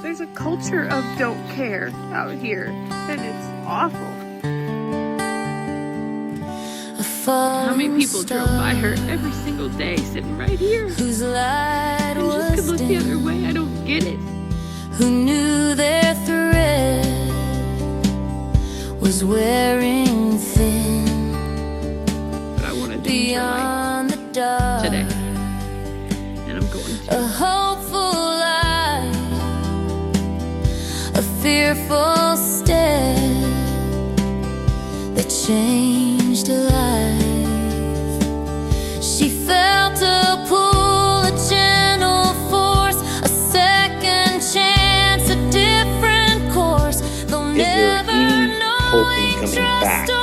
There's a culture of don't care out here, and it's awful. How many people drove by her every single day sitting right here? And just could look the other way. I don't get it. Who knew their thread was wearing thin. But I want to change her beyond the dark life today. And I'm going to. A hopeful light, a fearful step that changed her life. She felt a pull, a gentle force, a second chance, a different course. They'll never know hope in coming back to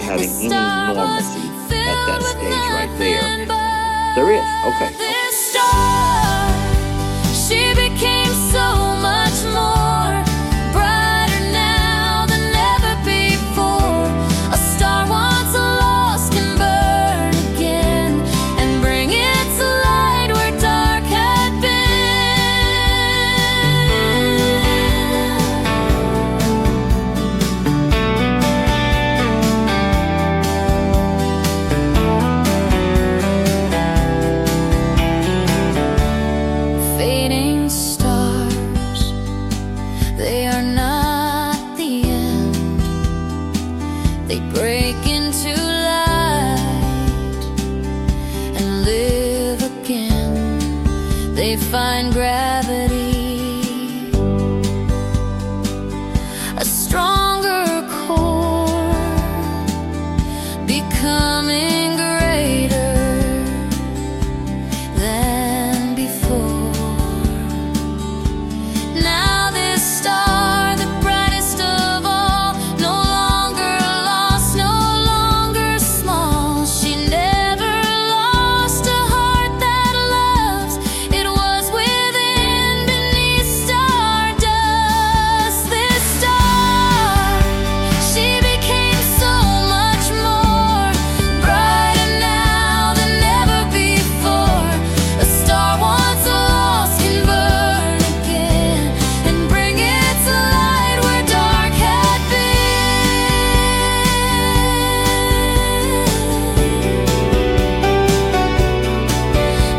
having any normalcy at that stage right there? There is. Okay. This star, she became so much more, brighter now than ever before. A star once lost can burn again and bring its light where dark had been. Fading stars, they are not the end. They break into light and live again. They find gravity, a stronger core, becoming greater than before. Now this star, the brightest of all, no longer lost, no longer small. She never lost a heart that loves. It was within, beneath stardust. This star, she became so much more, brighter now than ever before. A star once lost can burn again and bring its light where dark had been.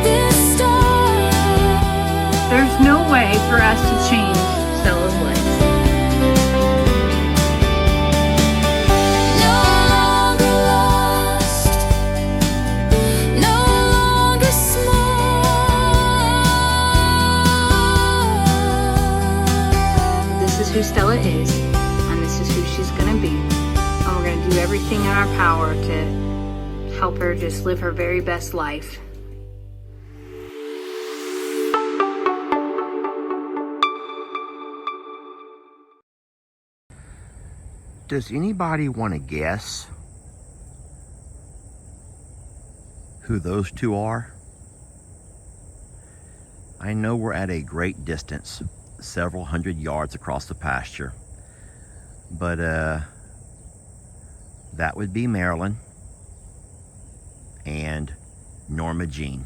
This star. There's no way for us to change Stella's life. No longer lost, no longer small. This is who Stella is, and this is who she's going to be. And we're going to do everything in our power to help her just live her very best life. Does anybody want to guess who those two are? I know we're at a great distance, several hundred yards across the pasture, but that would be Marilyn and Norma Jean.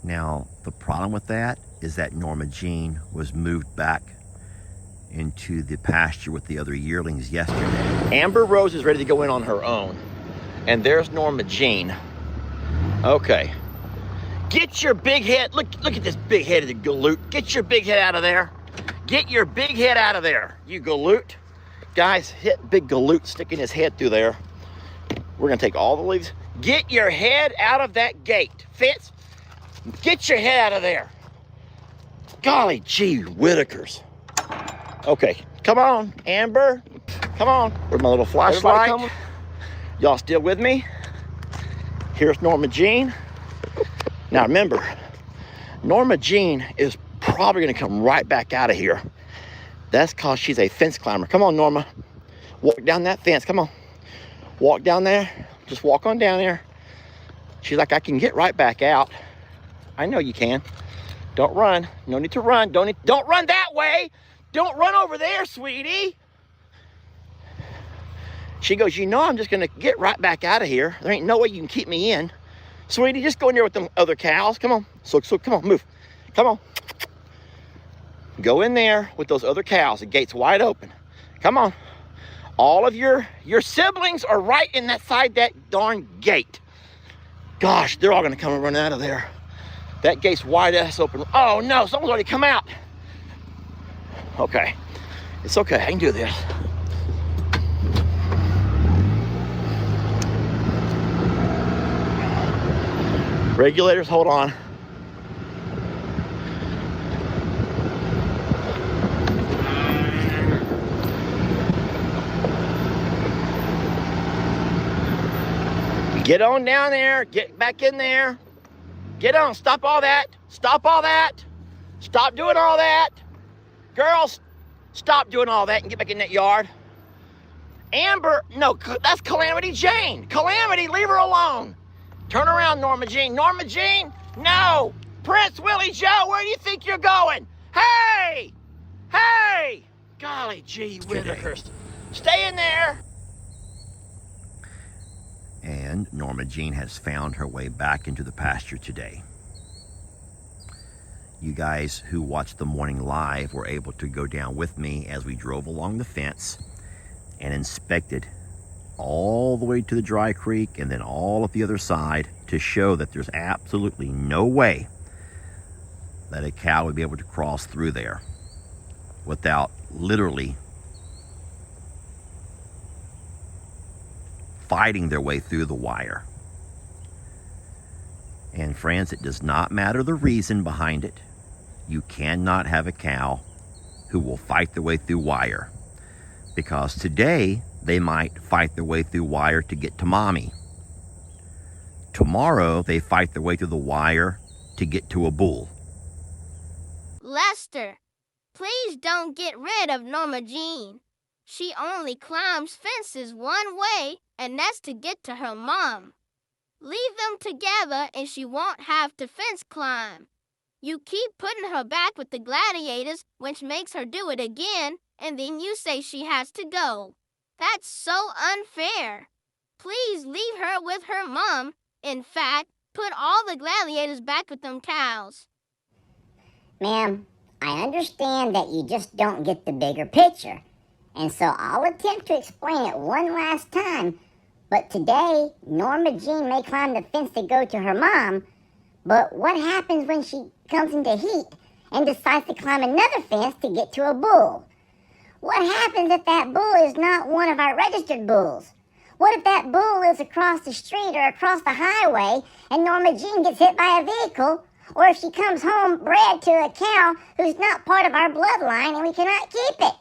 Now, the problem with that is that Norma Jean was moved back into the pasture with the other yearlings yesterday. Amber Rose is ready to go in on her own. And there's Norma Jean. Okay. Get your big head, look at this big headed galoot. Get your big head out of there. Get your big head out of there, you galoot. Guys, hit big galoot sticking his head through there. We're gonna take all the leaves. Get your head out of that gate. Fitz, get your head out of there. Golly gee Whitakers. Okay, come on, Amber. Come on. Where's my little flashlight? Y'all still with me? Here's Norma Jean. Now remember, Norma Jean is probably gonna come right back out of here. That's cause she's a fence climber. Come on, Norma. Walk down that fence, come on. Walk down there, just walk on down there. She's like, I can get right back out. I know you can. Don't run, no need to run. Don't run that way. Don't run over there, sweetie. She goes, you know I'm just gonna get right back out of here. There ain't no way you can keep me in. Sweetie, just go in there with them other cows. Come on. So come on, move. Come on. Go in there with those other cows. The gate's wide open. Come on. All of your siblings are right in that side, that darn gate. Gosh, they're all gonna come and run out of there. That gate's wide ass open. Oh no, someone's already come out. Okay, it's okay, I can do this. Regulators, hold on. Get on down there, get back in there. Get on, stop all that. Stop all that. Stop doing all that. Girls, stop doing all that and get back in that yard. Amber, no, that's Calamity Jane. Calamity, leave her alone. Turn around, Norma Jean. Norma Jean, no. Prince Willie Joe, where do you think you're going? Hey, hey. Golly gee whittakers. Stay in there. And Norma Jean has found her way back into the pasture today. You guys who watched the morning live were able to go down with me as we drove along the fence and inspected all the way to the dry creek and then all of the other side to show that there's absolutely no way that a cow would be able to cross through there without literally fighting their way through the wire. And friends, it does not matter the reason behind it. You cannot have a cow who will fight their way through wire, because today they might fight their way through wire to get to mommy. Tomorrow they fight their way through the wire to get to a bull. Lester, please don't get rid of Norma Jean. She only climbs fences one way, and that's to get to her mom. Leave them together and she won't have to fence climb. You keep putting her back with the gladiators, which makes her do it again, and then you say she has to go. That's so unfair. Please leave her with her mom. In fact, put all the gladiators back with them cows. Ma'am, I understand that you just don't get the bigger picture, and so I'll attempt to explain it one last time. But today, Norma Jean may climb the fence to go to her mom, but what happens when she comes into heat and decides to climb another fence to get to a bull? What happens if that bull is not one of our registered bulls? What if that bull lives across the street or across the highway and Norma Jean gets hit by a vehicle? Or if she comes home bred to a cow who's not part of our bloodline and we cannot keep it?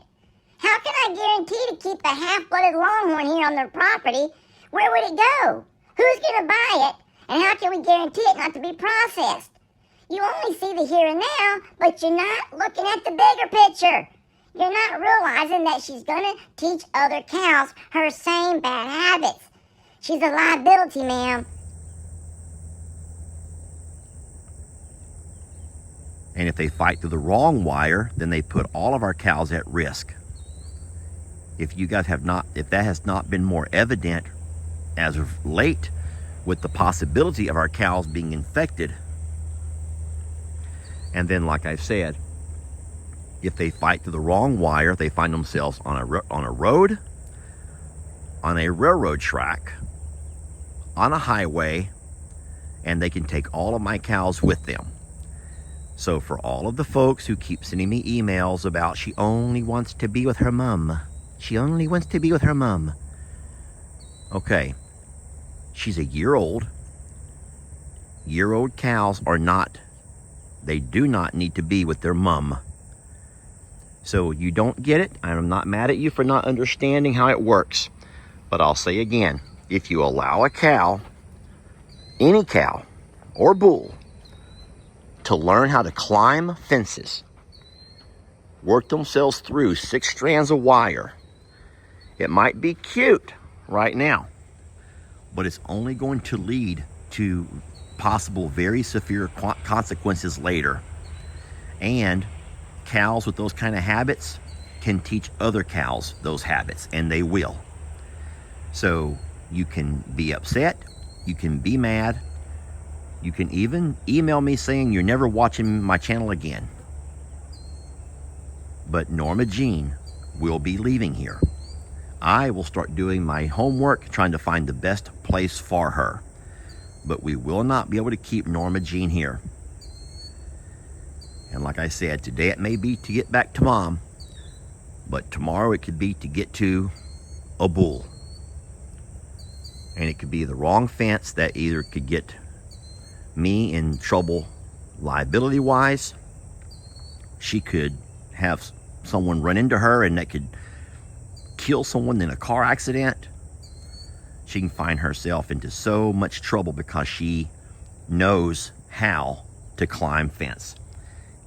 How can I guarantee to keep the half-blooded Longhorn here on their property? Where would it go? Who's going to buy it? And how can we guarantee it not to be processed? You only see the here and now, but you're not looking at the bigger picture. You're not realizing that she's going to teach other cows her same bad habits. She's a liability, ma'am. And if they fight through the wrong wire, then they put all of our cows at risk. If you guys have not, if that has not been more evident as of late, with the possibility of our cows being infected. And then, like I've said, if they fight through the wrong wire, they find themselves on a road, on a railroad track, on a highway, and they can take all of my cows with them. So for all of the folks who keep sending me emails about she only wants to be with her mom, she only wants to be with her mom. Okay, she's a year old. Year-old cows are not, they do not need to be with their mom. So you don't get it. I'm not mad at you for not understanding how it works. But I'll say again, if you allow a cow, any cow or bull, to learn how to climb fences, work themselves through 6 strands of wire, it might be cute right now, but it's only going to lead to possible very severe consequences later. And cows with those kind of habits can teach other cows those habits, and they will. So you can be upset, you can be mad, you can even email me saying you're never watching my channel again. But Norma Jean will be leaving here. I will start doing my homework, trying to find the best place for her. But we will not be able to keep Norma Jean here. And like I said, today it may be to get back to Mom, but tomorrow it could be to get to a bull. And it could be the wrong fence that either could get me in trouble liability-wise. She could have someone run into her and that could kill someone in a car accident. She can find herself into so much trouble because she knows how to climb fence.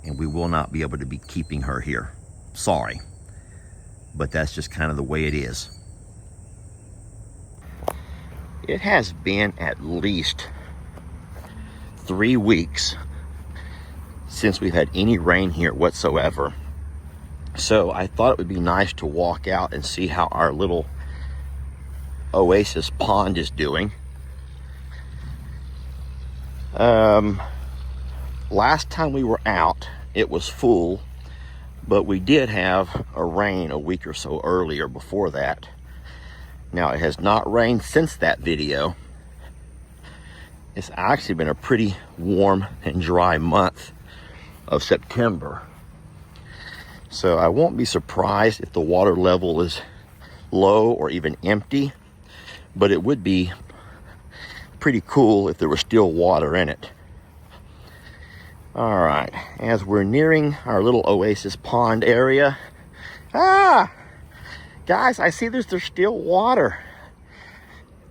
And we will not be able to be keeping her here. Sorry. But that's just kind of the way it is. It has been at least 3 weeks since we've had any rain here whatsoever. So I thought it would be nice to walk out and see how our little oasis pond is doing. Last time we were out, it was full, but we did have a rain a week or so earlier before that. Now, it has not rained since that video. It's actually been a pretty warm and dry month of September. So I won't be surprised if the water level is low or even empty, but it would be pretty cool if there was still water in it. All right, as we're nearing our little oasis pond area, guys, I see there's still water.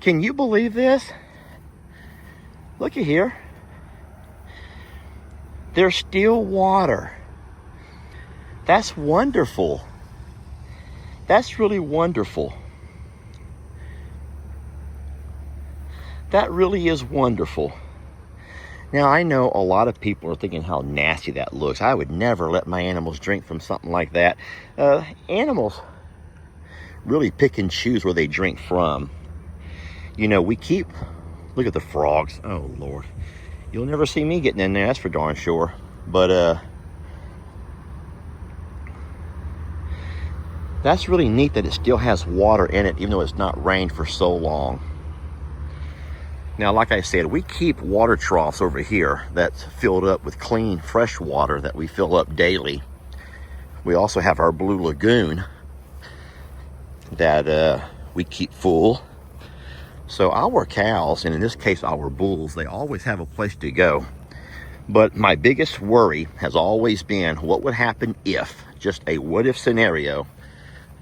Can you believe this? Look at here. There's still water. That's wonderful. That's really wonderful. That really is wonderful. Now, I know a lot of people are thinking how nasty that looks. I would never let my animals drink from something like that. Animals really pick and choose where they drink from. You know, we keep... Look at the frogs. Oh, Lord. You'll never see me getting in there, that's for darn sure. But, that's really neat that it still has water in it, even though it's not rained for so long. Now, like I said, we keep water troughs over here that's filled up with clean, fresh water that we fill up daily. We also have our Blue Lagoon that we keep full. So our cows, and in this case our bulls, they always have a place to go. But my biggest worry has always been what would happen if, just a what if scenario,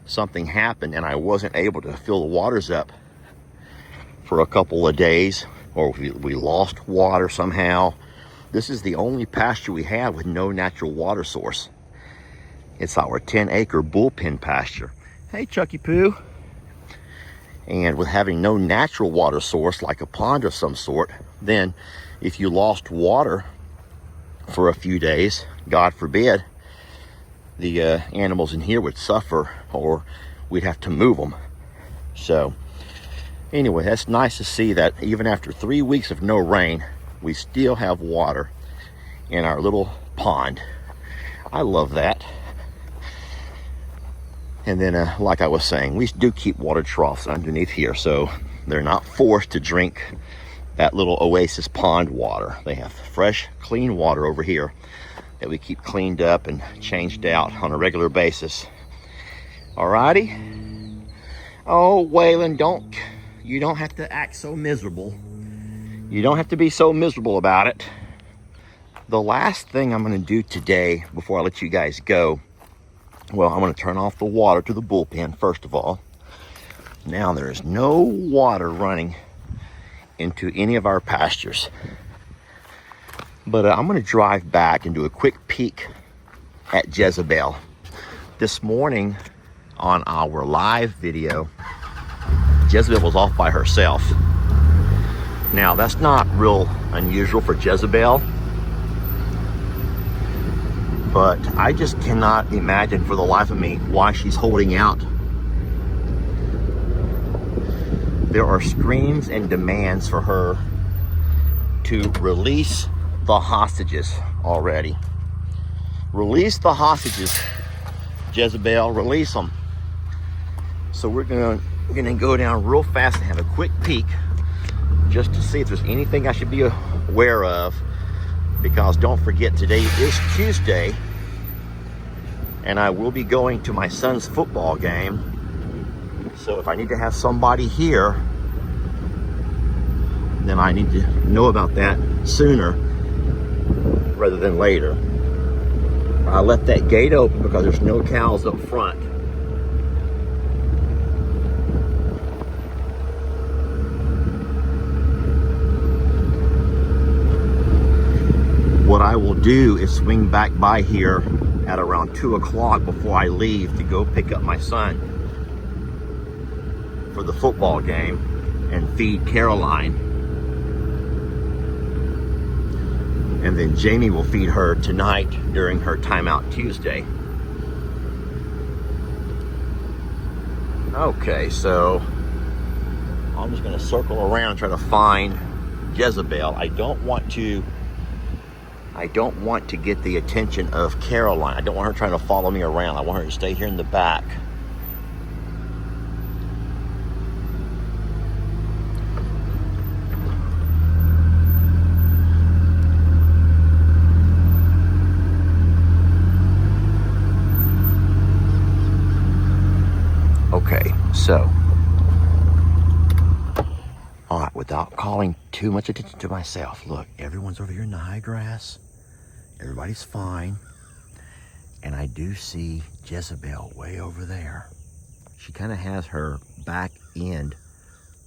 something happened and I wasn't able to fill the waters up for a couple of days, or we lost water somehow. This is the only pasture we have with no natural water source. It's our 10-acre bullpen pasture. Hey, Chucky Poo. And with having no natural water source, like a pond of some sort, then if you lost water for a few days, God forbid, the animals in here would suffer, or we'd have to move them. So anyway, that's nice to see that even after 3 weeks of no rain, we still have water in our little pond. I love that. And then, like I was saying, we do keep water troughs underneath here, so they're not forced to drink that little oasis pond water. They have fresh, clean water over here that we keep cleaned up and changed out on a regular basis. Alrighty? Oh, Waylon, you don't have to act so miserable. You don't have to be so miserable about it. The last thing I'm going to do today before I let you guys go, well, I'm going to turn off the water to the bullpen first of all. Now there is no water running into any of our pastures. But I'm going to drive back and do a quick peek at Jezebel. This morning on our live video, Jezebel was off by herself. Now that's not real unusual for Jezebel, but I just cannot imagine for the life of me why she's holding out. There are screams and demands for her to release the hostages already. Release the hostages Jezebel, release them. So we're gonna go down real fast and have a quick peek just to see if there's anything I should be aware of, because don't forget, today is Tuesday and I will be going to my son's football game. So if I need to have somebody here, then I need to know about that sooner rather than later. I left that gate open because there's no cows up front. What I will do is swing back by here at around 2 o'clock before I leave to go pick up my son for the football game and feed Caroline. And then Jamie will feed her tonight during her timeout Tuesday. Okay, so I'm just gonna circle around and try to find Jezebel. I don't want to get the attention of Caroline. I don't want her trying to follow me around. I want her to stay here in the back. Okay, so, all right, without calling too much attention to myself, look, everyone's over here in the high grass. Everybody's fine. And I do see Jezebel way over there. She kind of has her back end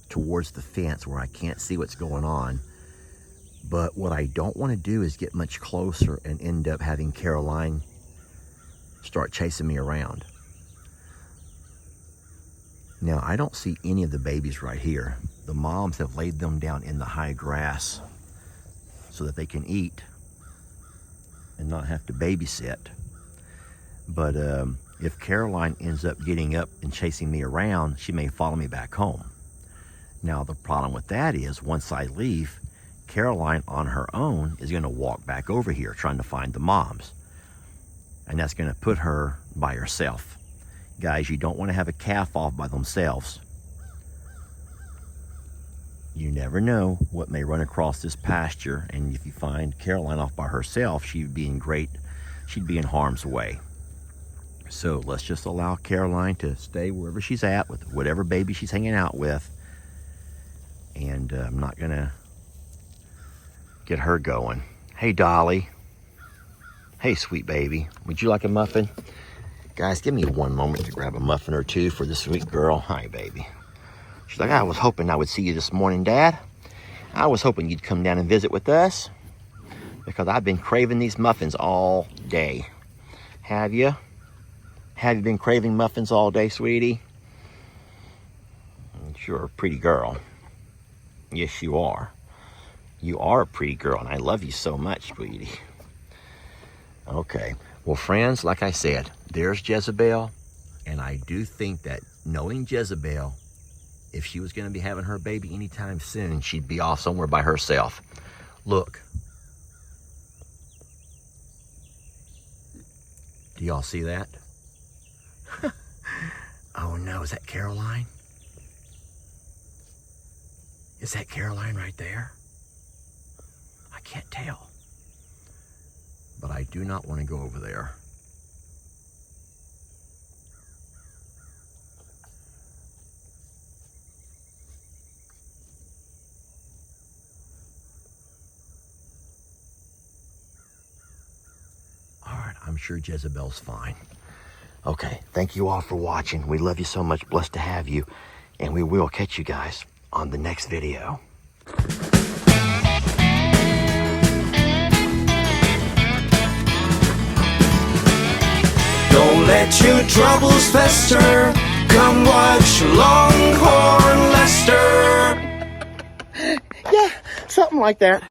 towards the fence where I can't see what's going on. But what I don't want to do is get much closer and end up having Caroline start chasing me around. Now, I don't see any of the babies right here. The moms have laid them down in the high grass so that they can eat and not have to babysit. But if Caroline ends up getting up and chasing me around, she may follow me back home. Now, the problem with that is once I leave, Caroline on her own is going to walk back over here trying to find the moms. And that's going to put her by herself. Guys, you don't want to have a calf off by themselves. You never know what may run across this pasture, and if you find Caroline off by herself, she'd be in harm's way. So let's just allow Caroline to stay wherever she's at with whatever baby she's hanging out with. And I'm not gonna get her going. Hey, Dolly. Hey, sweet baby. Would you like a muffin? Guys, give me one moment to grab a muffin or two for this sweet girl. Hi, baby. She's like, I was hoping I would see you this morning, Dad. I was hoping you'd come down and visit with us because I've been craving these muffins all day. Have you? Have you been craving muffins all day, sweetie? You're a pretty girl. Yes, you are. You are a pretty girl, and I love you so much, sweetie. Okay. Well, friends, like I said, there's Jezebel, and I do think that knowing Jezebel, if she was going to be having her baby anytime soon, she'd be off somewhere by herself. Look. Do y'all see that? Oh no, is that Caroline? Is that Caroline right there? I can't tell. But I do not want to go over there. All right, I'm sure Jezebel's fine. Okay, thank you all for watching. We love you so much. Blessed to have you. And we will catch you guys on the next video. Don't let your troubles fester. Come watch Longhorn Lester. Yeah, something like that.